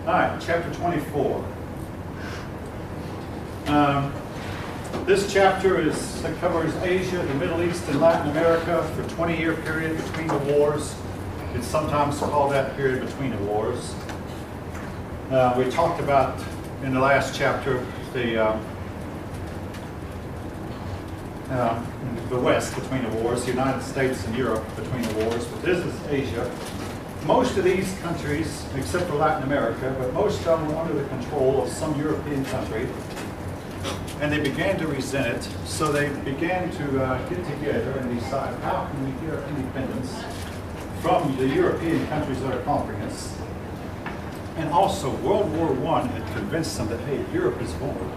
All right, chapter 24. This chapter covers Asia, the Middle East, and Latin America for a 20-year period between the wars. It's sometimes called that period between the wars. We talked about in the last chapter the West between the wars, the United States and Europe between the wars, but this is Asia. Most of these countries, except for Latin America, but most of them were under the control of some European country, and they began to resent it, so they began to get together and decide how can we get our independence from the European countries that are conquering us. And also, World War I had convinced them that, hey, Europe is vulnerable.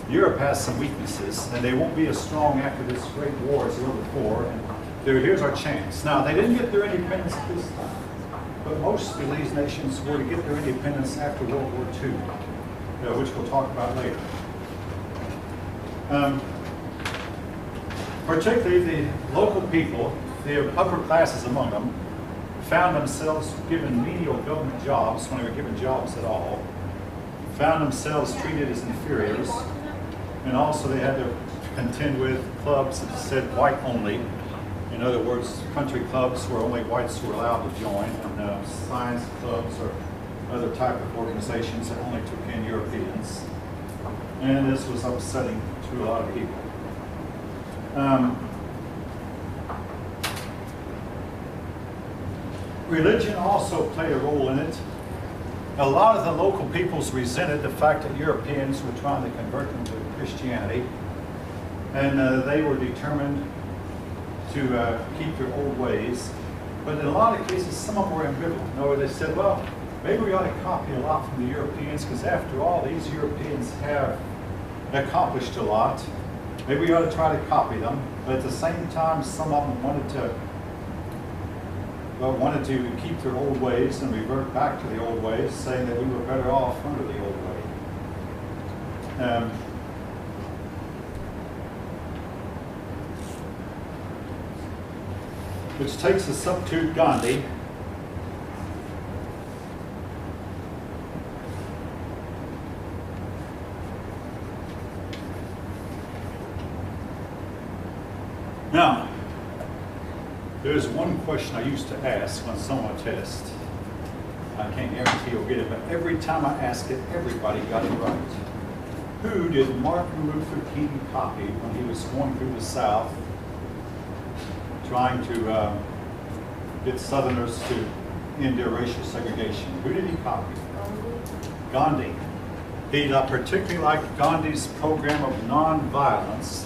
Europe has some weaknesses, and they won't be as strong after this great war as they were before, and here's our chance. Now, they didn't get their independence this time, but most of these nations were to get their independence after World War II, which we'll talk about later. Particularly the local people, the upper classes among them, found themselves given menial government jobs when they were given jobs at all, found themselves treated as inferiors, and also they had to contend with clubs that said white only. In other words, country clubs where only whites were allowed to join, and science clubs or other type of organizations that only took in Europeans. And this was upsetting to a lot of people. Religion also played a role in it. A lot of the local peoples resented the fact that Europeans were trying to convert them to Christianity, and they were determined to keep their old ways. But in a lot of cases, some of them were ambivalent. In other words, they said, well, maybe we ought to copy a lot from the Europeans, because after all, these Europeans have accomplished a lot. Maybe we ought to try to copy them. But at the same time, some of them wanted to keep their old ways and revert back to the old ways, saying that we were better off under the old way. Which takes us up to Gandhi. Now, there's one question I used to ask when someone tests. I can't guarantee you'll get it, but every time I ask it, everybody got it right. Who did Martin Luther King copy when he was going through the South, trying to get Southerners to end their racial segregation? Who did he copy? Gandhi. He particularly liked Gandhi's program of nonviolence.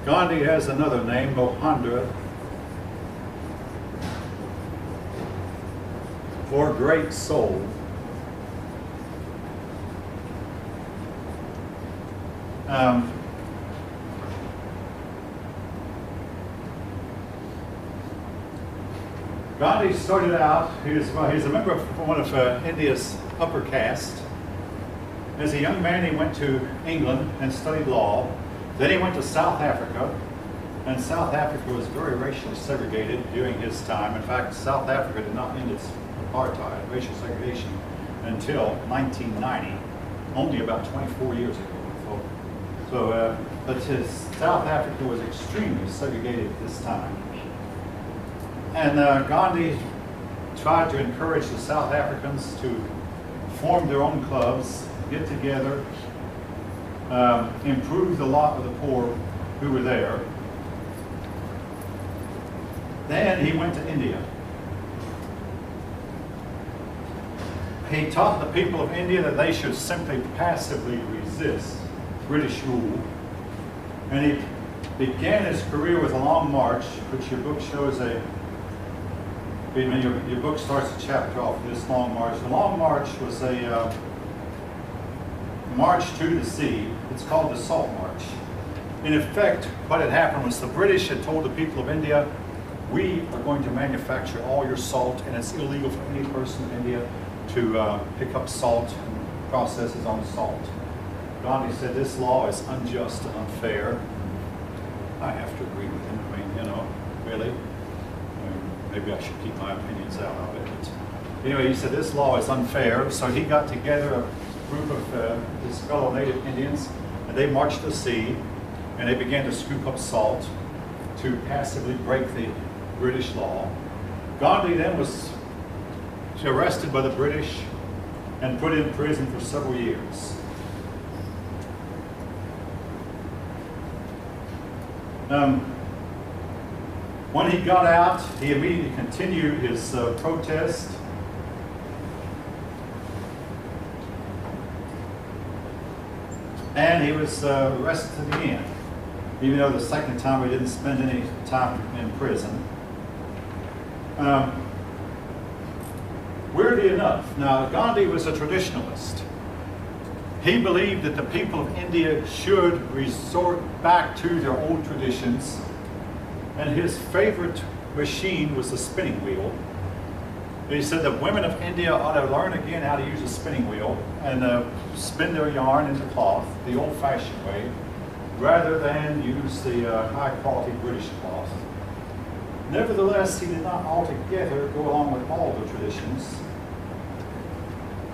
Gandhi has another name, Mohandra, for great soul. Gandhi started out, he's a member of one of India's upper caste. As a young man, he went to England and studied law. Then he went to South Africa, and South Africa was very racially segregated during his time. In fact, South Africa did not end its apartheid, racial segregation, until 1990, only about 24 years ago. But South Africa was extremely segregated at this time. And Gandhi tried to encourage the South Africans to form their own clubs, get together, improve the lot of the poor who were there. Then he went to India. He taught the people of India that they should simply passively resist British rule. And he began his career with a long march, which your book shows your book starts a chapter off with this long march. The long march was a march to the sea. It's called the Salt March. In effect, what had happened was the British had told the people of India, we are going to manufacture all your salt, and it's illegal for any person in India to pick up salt and process his own salt. Gandhi said this law is unjust and unfair. I have to agree with him. I mean, really. maybe I should keep my opinions out of it. But anyway, he said this law is unfair, so he got together a group of his fellow native Indians, and they marched to sea, and they began to scoop up salt to passively break the British law. Gandhi then was arrested by the British and put in prison for several years. When he got out, he immediately continued his protest. And he was arrested again, even though the second time he didn't spend any time in prison. Weirdly enough, now Gandhi was a traditionalist. He believed that the people of India should resort back to their old traditions, and his favorite machine was the spinning wheel. He said that women of India ought to learn again how to use a spinning wheel and spin their yarn into cloth the old-fashioned way, rather than use the high-quality British cloth. Nevertheless, he did not altogether go along with all the traditions.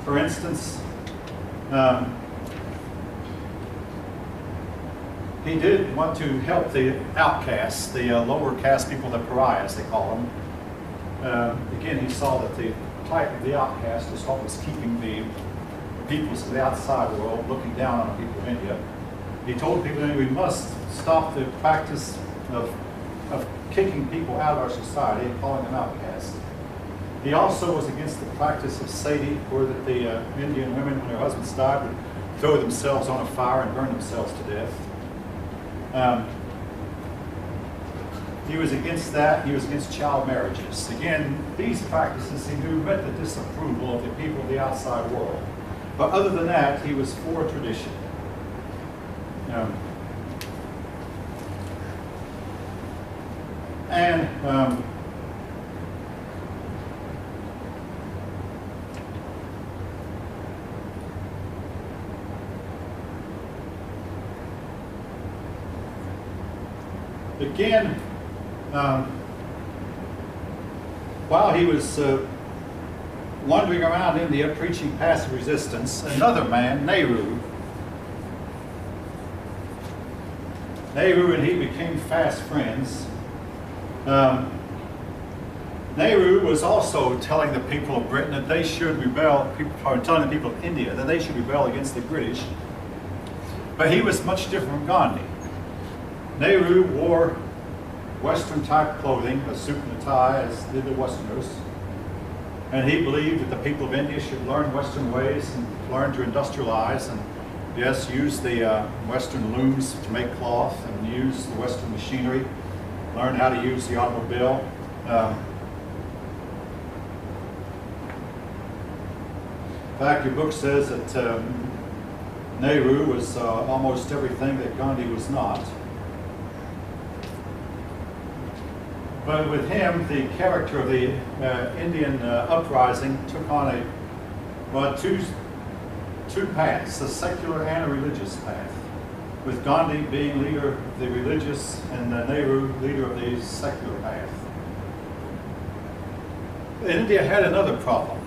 For instance, he did want to help the outcasts, the lower caste people, the pariahs, they call them. Again, he saw that the plight of the outcast is what was keeping the peoples of the outside world looking down on the people of India. He told people that we must stop the practice of kicking people out of our society and calling them outcasts. He also was against the practice of sati, where that the Indian women, when their husbands died, would throw themselves on a fire and burn themselves to death. He was against that. He was against child marriages. Again, these practices he knew met the disapproval of the people of the outside world. But other than that, he was for tradition. Again, while he was wandering around India preaching passive resistance, another man, Nehru and he became fast friends. Nehru was also telling the people of Britain that they should rebel, telling the people of India that they should rebel against the British. But he was much different from Gandhi. Nehru wore Western type clothing, a suit and a tie, as did the Westerners. And he believed that the people of India should learn Western ways and learn to industrialize and, yes, use the Western looms to make cloth and use the Western machinery, learn how to use the automobile. In fact, your book says that Nehru was almost everything that Gandhi was not. But with him, the character of the Indian uprising took on two paths, a secular and a religious path, with Gandhi being leader of the religious and Nehru leader of the secular path. India had another problem.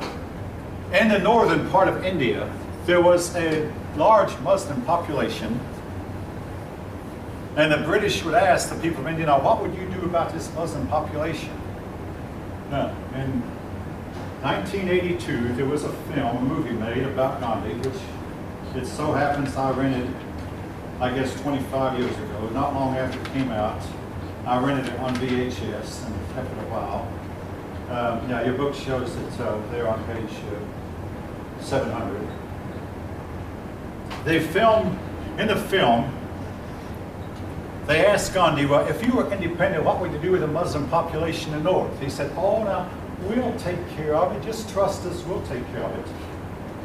In the northern part of India, there was a large Muslim population, and the British would ask the people of India, now what would you do about this Muslim population? In 1982, there was a movie made about Gandhi, which it so happens I rented, I guess 25 years ago, not long after it came out. I rented it on VHS and kept it a while. Yeah, your book shows it there on page 700. They filmed, in the film, they asked Gandhi, well, if you were independent, what would you do with the Muslim population in the north? He said, oh, now, we'll take care of it. Just trust us, we'll take care of it.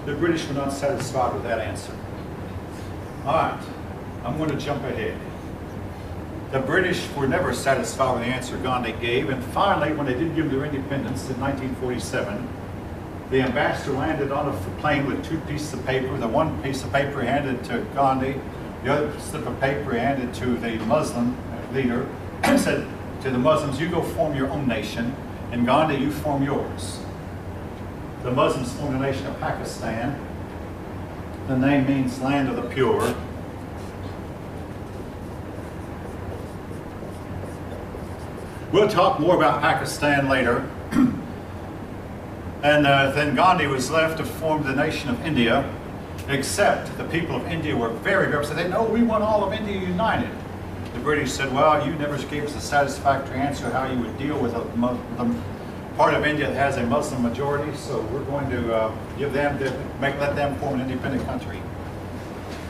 The British were not satisfied with that answer. All right, I'm going to jump ahead. The British were never satisfied with the answer Gandhi gave, and finally, when they did give their independence in 1947, the ambassador landed on a plane with two pieces of paper. The one piece of paper he handed to Gandhi, the other slip of paper he handed to the Muslim leader, and said to the Muslims, you go form your own nation, In Gandhi, you form yours. The Muslims formed the nation of Pakistan. The name means land of the pure. We'll talk more about Pakistan later. And then Gandhi was left to form the nation of India, except the people of India were very, very upset. They said, no, we want all of India united. The British said, well, you never gave us a satisfactory answer how you would deal with the part of India that has a Muslim majority, so we're going to give them, let them form an independent country.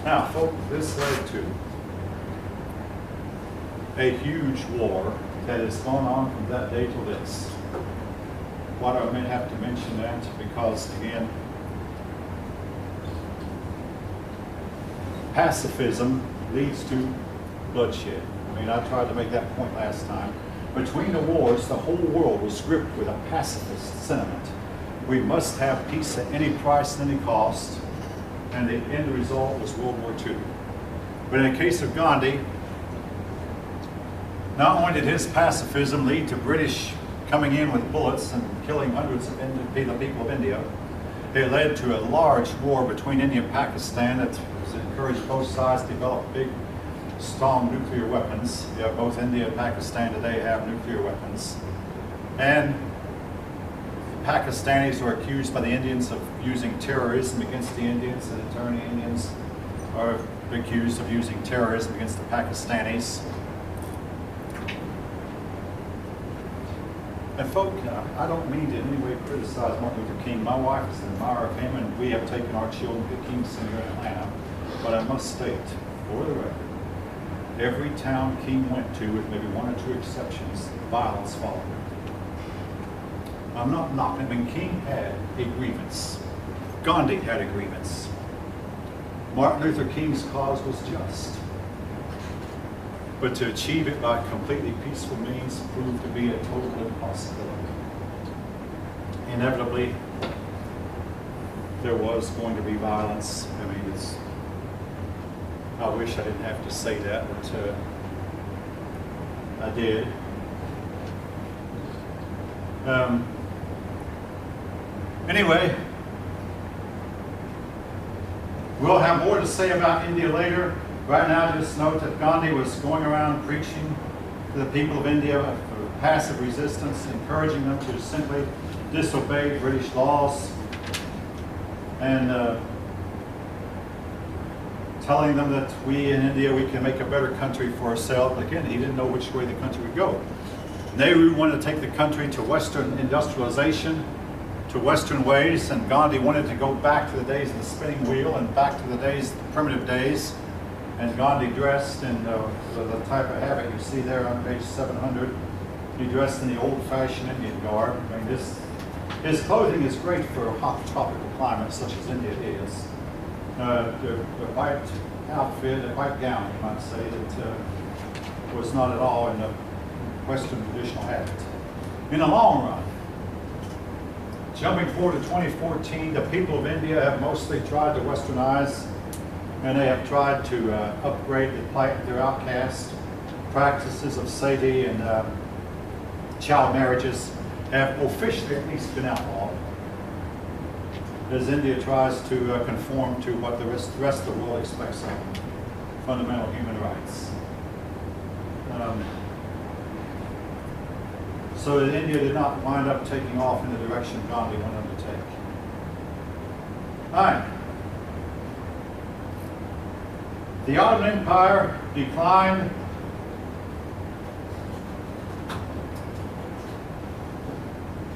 Now, folks, this led to a huge war that has gone on from that day till this. Why do I have to mention that? Because, again, pacifism leads to bloodshed. I mean, I tried to make that point last time. Between the wars, the whole world was gripped with a pacifist sentiment. We must have peace at any price and any cost, and the end result was World War II. But in the case of Gandhi, not only did his pacifism lead to British coming in with bullets and killing hundreds of the people of India, it led to a large war between India and Pakistan that encouraged both sides to develop big, strong nuclear weapons. Yeah, both India and Pakistan today have nuclear weapons. And the Pakistanis are accused by the Indians of using terrorism against the Indians, and in turn the Indians are accused of using terrorism against the Pakistanis. And folk, I don't mean to in any way criticize Martin Luther King. My wife is an admirer of him, and we have taken our children to the King Center in Atlanta. But I must state, for the record, every town King went to, with maybe one or two exceptions, violence followed. I'm not knocking him. King had a grievance. Gandhi had a grievance. Martin Luther King's cause was just. But to achieve it by completely peaceful means proved to be a total impossibility. Inevitably, there was going to be violence. I mean, I wish I didn't have to say that, but I did. Anyway, we'll have more to say about India later. Right now, just note that Gandhi was going around preaching to the people of India for passive resistance, encouraging them to simply disobey British laws, and telling them that we in India, we can make a better country for ourselves. Again, he didn't know which way the country would go. Nehru wanted to take the country to Western industrialization, to Western ways, and Gandhi wanted to go back to the days of the spinning wheel and back to the days, the primitive days. And Gandhi dressed in the type of habit you see there on page 700. He dressed in the old-fashioned Indian garb. I mean, his clothing is great for hot tropical climates such as India is. The white outfit, the white gown, you might say, that was not at all in the Western traditional habit. In the long run, jumping forward to 2014, the people of India have mostly tried to Westernize, and they have tried to upgrade their outcast practices of sati and child marriages have officially at least been outlawed, as India tries to conform to what the rest of the world expects of fundamental human rights. So that India did not wind up taking off in the direction Gandhi wanted them to take. All right. The Ottoman Empire declined.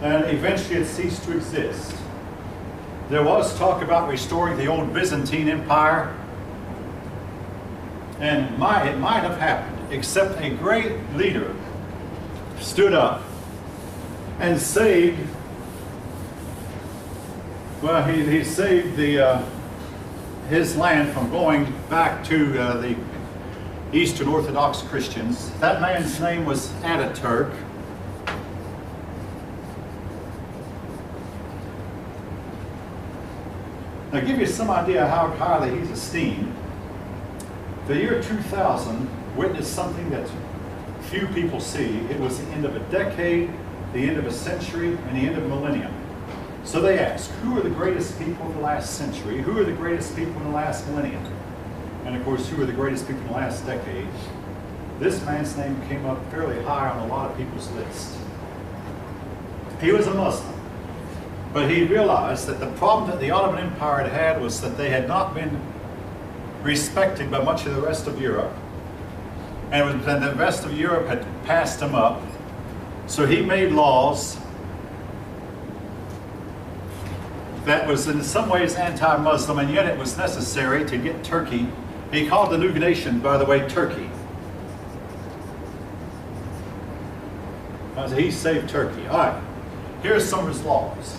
And eventually it ceased to exist. There was talk about restoring the old Byzantine Empire, and it might have happened, except a great leader stood up and saved, well, he saved his land from going back to the Eastern Orthodox Christians. That man's name was Ataturk. Now, to give you some idea how highly he's esteemed, the year 2000 witnessed something that few people see. It was the end of a decade the end of a century and the end of a millennium. So they ask, who are the greatest people of the last century? Who are the greatest people in the last millennium? And of course, who are the greatest people in the last decade? This man's name came up fairly high on a lot of people's list. He was a Muslim, but he realized that the problem that the Ottoman Empire had was that they had not been respected by much of the rest of Europe, and the rest of Europe had passed him up. So he made laws that was in some ways anti-Muslim, and yet it was necessary to get Turkey. He called the new nation, by the way, Turkey. He saved Turkey. All right, here's some of his laws.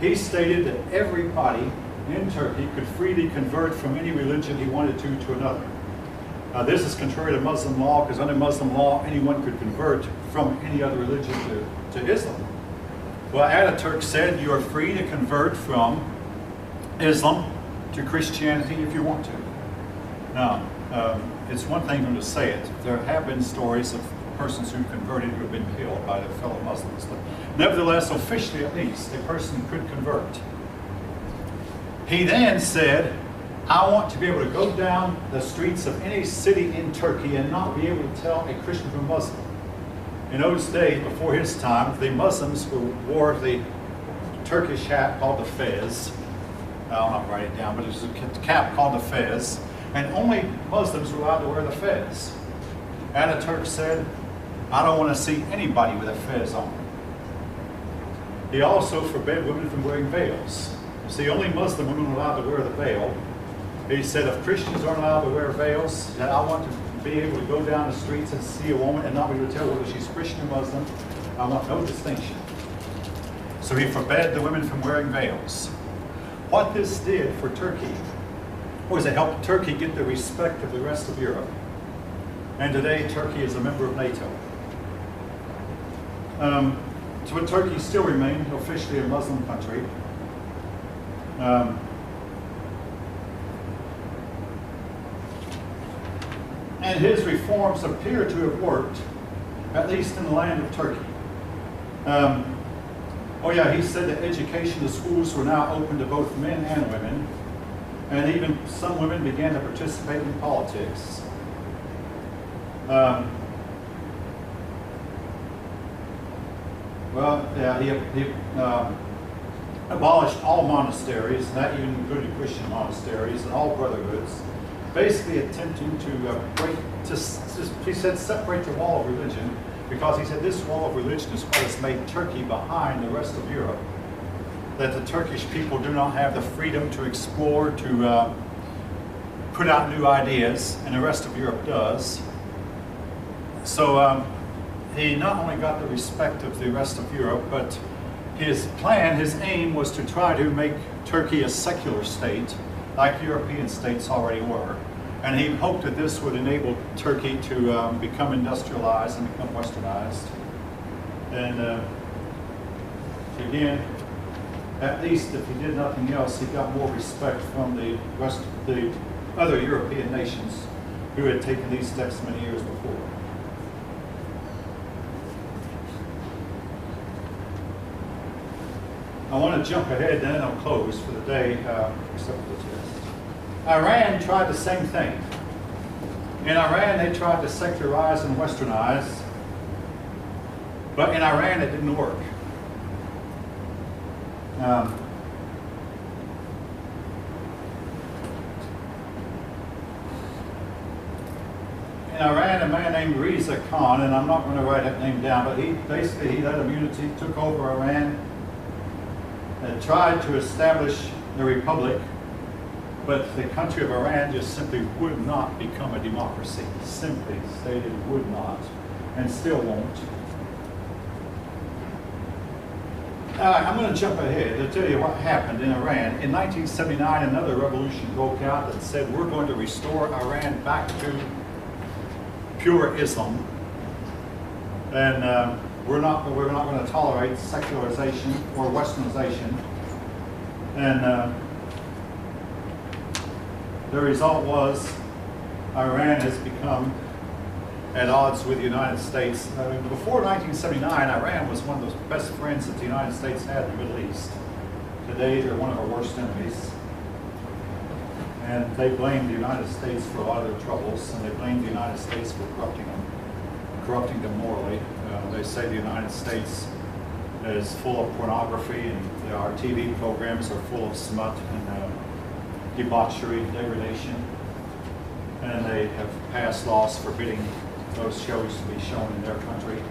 He stated that everybody in Turkey could freely convert from any religion he wanted to another. This is contrary to Muslim law, because under Muslim law, anyone could convert from any other religion to Islam. Well, Ataturk said you are free to convert from Islam to Christianity if you want to. Now, it's one thing to say it. There have been stories of persons who converted who have been killed by their fellow Muslims. But nevertheless, officially at least, a person could convert. He then said, I want to be able to go down the streets of any city in Turkey and not be able to tell a Christian from a Muslim. In those days, before his time, the Muslims wore the Turkish hat called the fez. I'll not write it down, but it's a cap called the fez. And only Muslims were allowed to wear the fez. Ataturk said, I don't want to see anybody with a fez on. He also forbade women from wearing veils. You see, only Muslim women were allowed to wear the veil. He said, if Christians aren't allowed to wear veils, then I want to be able to go down the streets and see a woman and not be able to tell whether she's Christian or Muslim. I want no distinction. So he forbade the women from wearing veils. What this did for Turkey was it helped Turkey get the respect of the rest of Europe. And today, Turkey is a member of NATO. So Turkey still remained officially a Muslim country. And his reforms appear to have worked, at least in the land of Turkey. Oh yeah, he said that education, the schools were now open to both men and women, and even some women began to participate in politics. Well, yeah, he abolished all monasteries, and that even included Christian monasteries and all brotherhoods, basically attempting to he said, separate the wall of religion, because he said this wall of religion is what has made Turkey behind the rest of Europe. That the Turkish people do not have the freedom to explore, to put out new ideas, and the rest of Europe does. So he not only got the respect of the rest of Europe, but his plan, his aim was to try to make Turkey a secular state, like European states already were. And he hoped that this would enable Turkey to become industrialized and become westernized. And again, at least if he did nothing else, he got more respect from the rest of the other European nations who had taken these steps many years before. I want to jump ahead, then I'll close for the day, except for the test. Iran tried the same thing. In Iran, they tried to secularize and westernize, but in Iran, it didn't work. In Iran, a man named Reza Khan, and I'm not going to write that name down, but he led a mutiny, took over Iran, and tried to establish the republic, but the country of Iran just simply would not become a democracy. Simply stated, would not, and still won't. I'm going to jump ahead to tell you what happened in Iran. In 1979, another revolution broke out that said we're going to restore Iran back to pure Islam, and we're not going to tolerate secularization or westernization. And the result was Iran has become at odds with the United States. I mean, before 1979, Iran was one of the best friends that the United States had in the Middle East. Today, they're one of our worst enemies. And they blame the United States for a lot of their troubles, and they blame the United States for corrupting them morally. They say the United States is full of pornography, and our TV programs are full of smut and debauchery, degradation. And they have passed laws forbidding those shows to be shown in their country.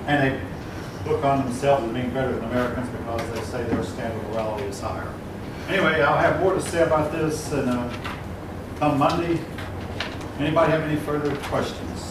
And they look on themselves as being better than Americans because they say their standard of morality is higher. Anyway, I'll have more to say about this and come Monday. Anybody have any further questions?